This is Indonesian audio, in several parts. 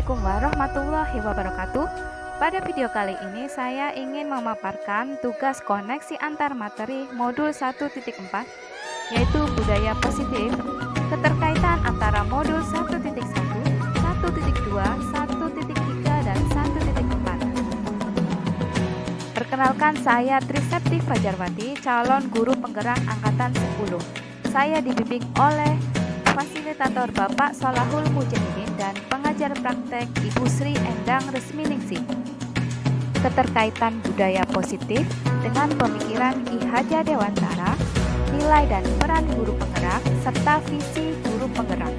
Assalamualaikum warahmatullahi wabarakatuh. Pada video kali ini saya ingin memaparkan tugas koneksi antar materi modul 1.4 yaitu budaya positif, keterkaitan antara modul 1.1, 1.2, 1.3 dan 1.4. Perkenalkan, saya Trisepti Fajarwati, calon guru penggerak angkatan 10. Saya dibimbing oleh fasilitator Bapak Solahul Mujahidin dan pengajar praktek Ibu Sri Endang Resminingsih. Keterkaitan budaya positif dengan pemikiran Ki Hajar Dewantara, nilai dan peran guru penggerak, serta visi guru penggerak.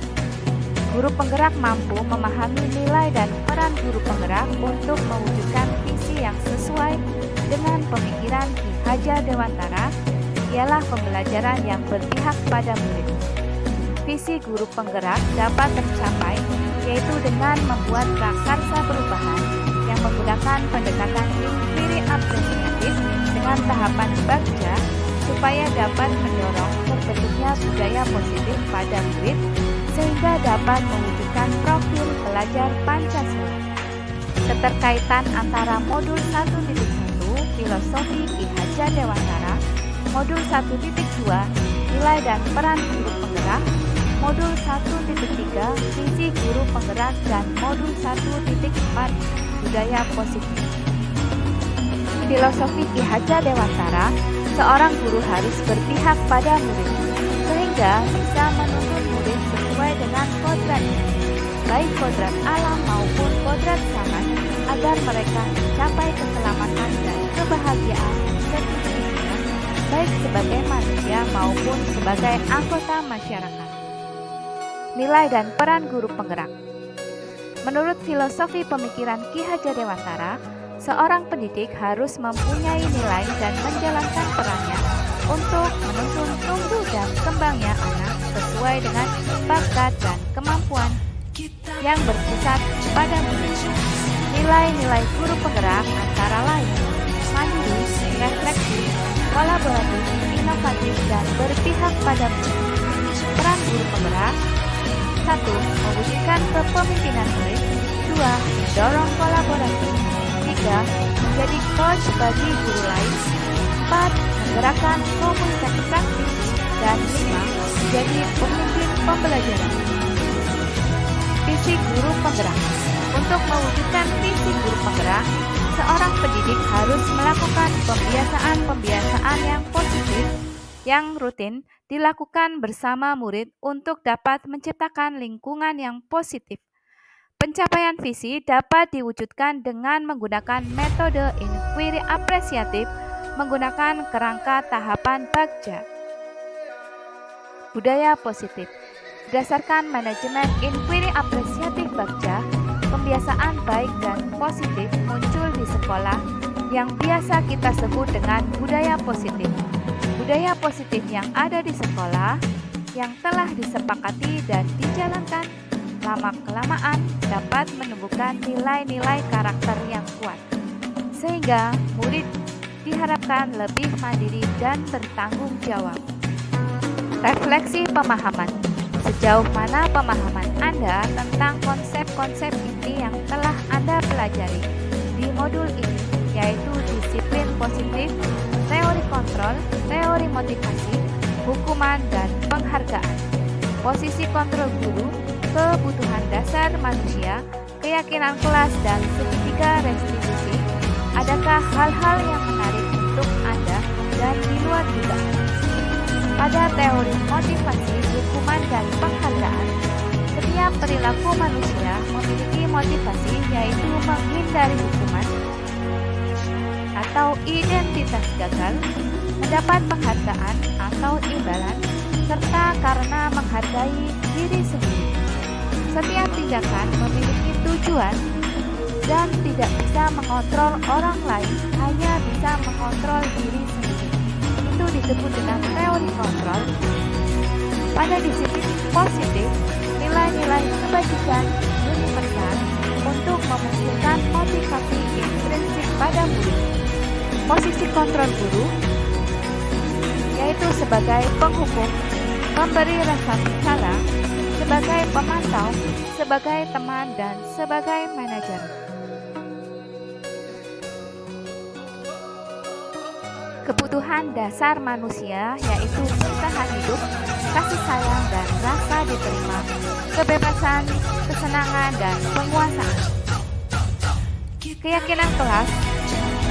Guru penggerak mampu memahami nilai dan peran guru penggerak untuk mewujudkan visi yang sesuai dengan pemikiran Ki Hajar Dewantara, ialah pembelajaran yang berpihak pada murid. Visi guru penggerak dapat tercapai yaitu dengan membuat prakarsa perubahan yang menggunakan pendekatan inquiry apresiatif dengan tahapan bagja supaya dapat mendorong terbentuknya budaya positif pada murid sehingga dapat mewujudkan profil pelajar Pancasila. Keterkaitan antara modul 1.1 Filosofi Ki Hajar Dewantara, modul 1.2 Nilai dan peran guru penggerak, modul 1.3 Visi guru penggerak, dan modul 1.4 Budaya positif. Filosofi Ki Hajar Dewantara, seorang guru harus berpihak pada murid sehingga bisa menuntun murid sesuai dengan kodratnya, baik kodrat alam maupun kodrat zaman, agar mereka mencapai keselamatan dan kebahagiaan sesungguhnya, baik sebagai manusia maupun sebagai anggota masyarakat. Nilai dan peran guru penggerak. Menurut filosofi pemikiran Ki Hajar Dewantara, seorang pendidik harus mempunyai nilai dan menjalankan perannya untuk menuntun tumbuh dan kembangnya anak sesuai dengan bakat dan kemampuan yang berpusat pada murid. Nilai-nilai guru penggerak antara lain mandiri, refleksi, kolaboratif, inovatif, dan berpihak pada murid. Peran guru penggerak: 1. Mewujudkan kepemimpinan murid. 2. Mendorong kolaborasi. 3. Menjadi coach bagi guru lain. 4. Menggerakkan komunikasi praktis. Dan 5. Menjadi pemimpin pembelajaran. Visi guru penggerak. Untuk mewujudkan visi guru penggerak, seorang pendidik harus melakukan pembiasaan yang positif yang rutin dilakukan bersama murid untuk dapat menciptakan lingkungan yang positif. Pencapaian visi dapat diwujudkan dengan menggunakan metode inquiry apresiatif menggunakan kerangka tahapan bagja. Budaya positif. Berdasarkan manajemen inquiry apresiatif bagja, pembiasaan baik dan positif muncul di sekolah yang biasa kita sebut dengan budaya positif. Budaya positif yang ada di sekolah yang telah disepakati dan dijalankan lama-kelamaan dapat menumbuhkan nilai-nilai karakter yang kuat, sehingga murid diharapkan lebih mandiri dan bertanggung jawab. Refleksi pemahaman. Sejauh mana pemahaman Anda tentang konsep-konsep inti yang telah Anda pelajari di modul ini, yaitu disiplin positif, teori kontrol, teori motivasi, hukuman, dan penghargaan, posisi kontrol guru, kebutuhan dasar manusia, keyakinan kelas, dan segitiga restitusi? Adakah hal-hal yang menarik untuk Anda dan di luar dugaan? Pada teori motivasi, hukuman, dan penghargaan, setiap perilaku manusia memiliki motivasi, yaitu menghindari hukuman atau identitas gagal, mendapat penghargaan atau imbalan, serta karena menghargai diri sendiri. Setiap tindakan memiliki tujuan dan tidak bisa mengontrol orang lain, hanya bisa mengontrol diri sendiri. Itu disebut dengan teori kontrol. Pada disiplin positif, nilai-nilai kebajikan universal untuk memunculkan motivasi intrinsik pada murid. Posisi kontrol guru yaitu sebagai penghukum, memberi rasa bicara, sebagai pemantau, sebagai teman, dan sebagai manajer. Kebutuhan dasar manusia yaitu bertahan hidup, kasih sayang dan rasa diterima, kebebasan, kesenangan, dan penguasaan. Keyakinan kelas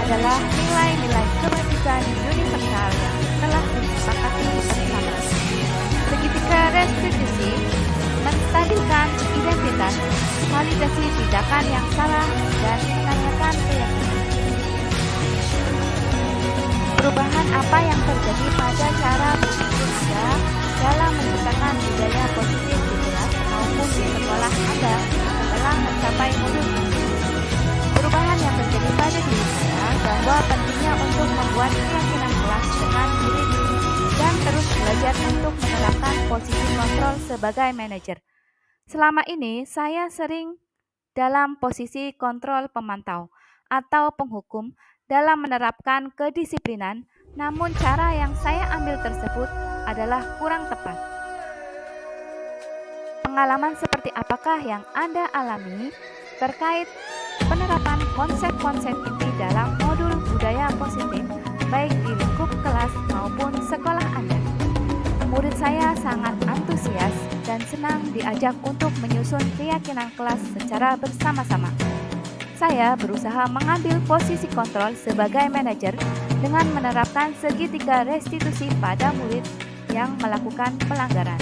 adalah nilai-nilai kebajikan universal yang telah disepakati bersama. Segitiga restitusi menstabilkan identitas, validasi tindakan yang salah, dan menanyakan keyakinan. Perubahan apa yang terjadi pada cara berpikir Anda dalam menciptakan budaya positif di kelas maupun di sekolah Anda setelah mencapai modul ini? Perubahan yang terjadi pada diri saya bahwa pentingnya untuk membuat keyakinan kelas dengan diri dan terus belajar untuk menerapkan posisi kontrol sebagai manajer. Selama ini saya sering dalam posisi kontrol pemantau atau penghukum dalam menerapkan kedisiplinan, namun cara yang saya ambil tersebut adalah kurang tepat. Pengalaman seperti apakah yang Anda alami terkait penerapan konsep-konsep inti dalam modul budaya positif, baik di lingkup kelas maupun sekolah Anda? Murid saya sangat antusias dan senang diajak untuk menyusun keyakinan kelas secara bersama-sama. Saya berusaha mengambil posisi kontrol sebagai manajer dengan menerapkan segitiga restitusi pada murid yang melakukan pelanggaran.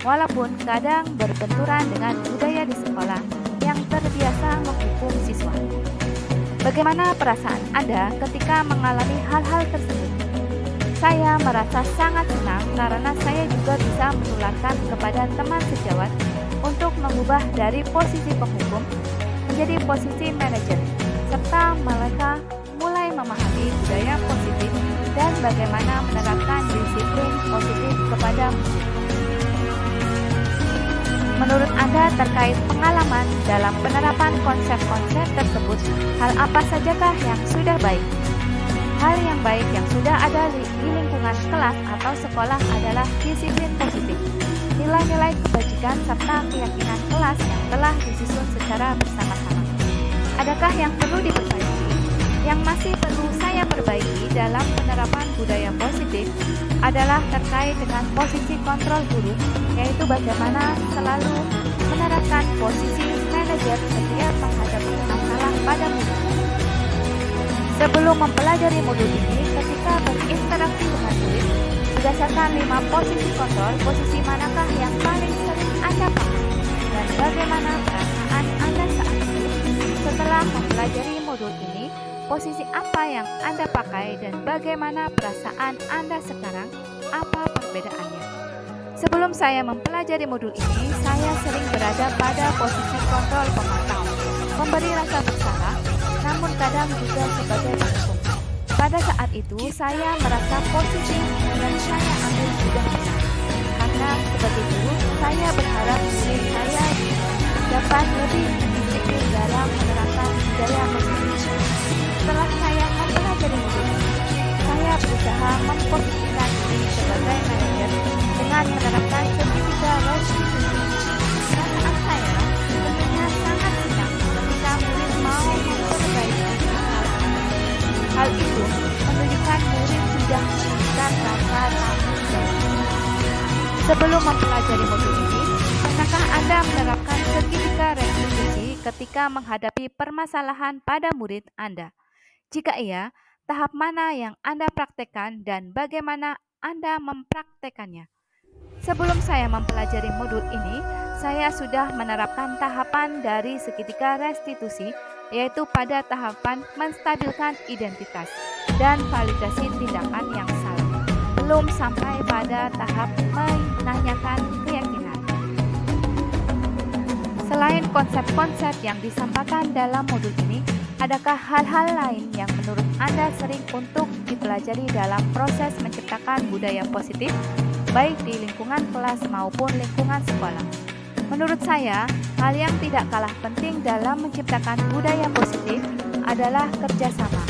Walaupun kadang berbenturan dengan budaya di sekolah yang terbiasa menghukum siswa. Bagaimana perasaan Anda ketika mengalami hal-hal tersebut? Saya merasa sangat senang karena saya juga bisa menularkan kepada teman sejawat untuk mengubah dari posisi penghukum menjadi posisi manajer, serta mereka mulai memahami budaya positif dan bagaimana menerapkan disiplin positif kepada murid. Menurut Anda terkait pengalaman dalam penerapan konsep-konsep tersebut, hal apa sajakah yang sudah baik? Hal yang baik yang sudah ada di lingkungan kelas atau sekolah adalah disiplin positif, nilai-nilai kebajikan serta keyakinan kelas yang telah disusun secara bersama-sama. Adakah yang perlu diperbaiki? Yang masih perlu saya perbaiki dalam penerapan budaya positif adalah terkait dengan posisi kontrol guru, yaitu bagaimana selalu menerapkan posisi manajer setiap menghadapi masalah pada murid. Sebelum mempelajari modul ini, ketika berinteraksi dengan murid, berdasarkan 5 posisi kontrol, posisi manakah yang paling sering Anda pakai dan bagaimana perasaan Anda saat itu? Setelah mempelajari modul ini, posisi apa yang Anda pakai dan bagaimana perasaan Anda sekarang? Apa perbedaannya? Sebelum saya mempelajari modul ini, saya sering berada pada posisi kontrol pemantau, memberi rasa bersalah, namun kadang juga sebagai penghukum. Pada saat itu, saya merasa posisi yang saya ambil sudah benar. Karena sebagai guru, saya berharap murid saya dapat lebih disiplin dalam menerapkan budaya positif. Setelah saya mempelajari modul ini, saya berusaha memposisikan diri sebagai manajer dengan menerapkan segitiga restitusi. Perasaan saya tentunya sangat senang ketika murid mau memperbaiki kesalahan. Hal itu menunjukkan murid sudah menunjukkan rasa tanggung jawab. Sebelum mempelajari modul ini, pernahkah Anda menerapkan segitiga restitusi ketika menghadapi permasalahan pada murid Anda? Jika iya, tahap mana yang Anda praktekkan dan bagaimana Anda mempraktekannya? Sebelum saya mempelajari modul ini, saya sudah menerapkan tahapan dari segitiga restitusi, yaitu pada tahapan menstabilkan identitas dan validasi tindakan yang salah, belum sampai pada tahap menanyakan keyakinan. Selain konsep-konsep yang disampaikan dalam modul ini, adakah hal-hal lain yang menurut Anda sering untuk dipelajari dalam proses menciptakan budaya positif, baik di lingkungan kelas maupun lingkungan sekolah? Menurut saya, hal yang tidak kalah penting dalam menciptakan budaya positif adalah kerjasama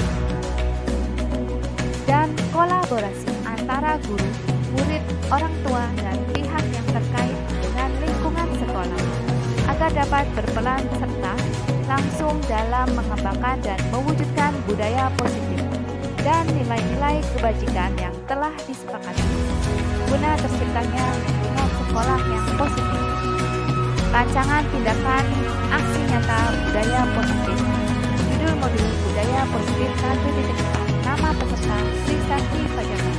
dan kolaborasi antara guru, murid, orang tua, dan pihak yang terkait dengan lingkungan agar dapat berperan serta langsung dalam mengembangkan dan mewujudkan budaya positif dan nilai-nilai kebajikan yang telah disepakati guna terciptanya lingkungan sekolah yang positif. Rancangan tindakan aksi nyata budaya positif. Judul modul budaya positif 1.4. Nama peserta Sri Santi Fajarman.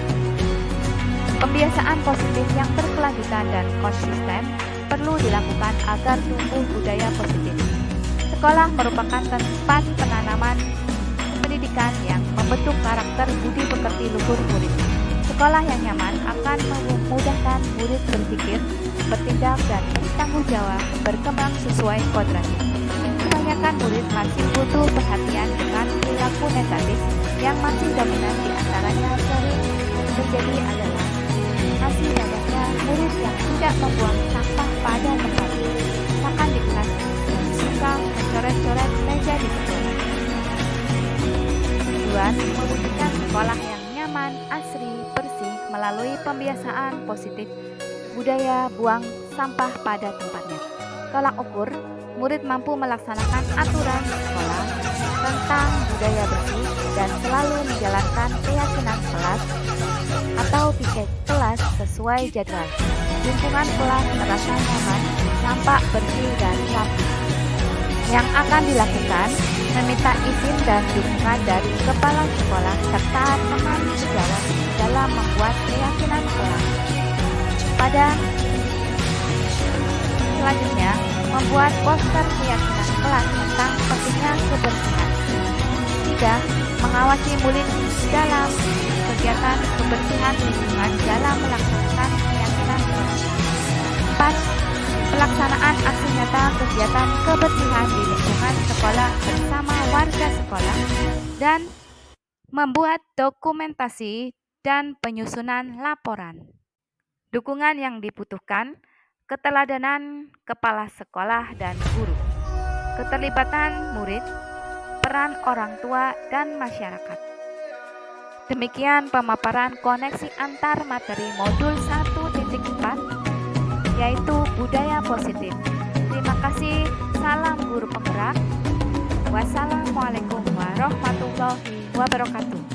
Pembiasaan positif yang berkelanjutan dan konsisten perlu dilakukan agar tumbuh budaya positif. Sekolah merupakan tempat penanaman pendidikan yang membentuk karakter budi pekerti luhur murid. Sekolah yang nyaman akan memudahkan murid berpikir, bertindak, dan bertanggung jawab berkembang sesuai kodratnya. Kebanyakan murid masih butuh perhatian dengan perilaku negatif yang masih dominan, di antaranya sering terjadi adalah masih banyaknya murid yang tidak membuang sampah pada tempatnya, bahkan di kelas yang suka mencoret-coret meja di sekolah. Tujuan mewujudkan sekolah yang nyaman, asri, bersih melalui pembiasaan positif budaya buang sampah pada tempatnya. Tolak ukur, murid mampu melaksanakan aturan sekolah tentang budaya bersih dan selalu menjalankan keyakinan kelas atau piket kelas sesuai jadwal. Lingkungan kelas terasa nyaman, nampak bersih dan rapi. Yang akan dilakukan, meminta izin dan dukungan dari kepala sekolah serta teman sejawat dalam membuat keyakinan kelas. Pada selanjutnya, membuat poster keyakinan kelas tentang pentingnya kebersihan. 3. Mengawasi murid dalam kegiatan kebersihan lingkungan dalam melaksanakan keyakinan kelas. 4. Pelaksanaan aksi nyata kegiatan kebersihan di lingkungan sekolah bersama warga sekolah dan membuat dokumentasi dan penyusunan laporan. Dukungan yang dibutuhkan, keteladanan kepala sekolah dan guru, keterlibatan murid, peran orang tua dan masyarakat. Demikian pemaparan koneksi antar materi modul 1.4 yaitu budaya positif. Terima kasih. Salam guru penggerak. Wassalamualaikum warahmatullahi wabarakatuh.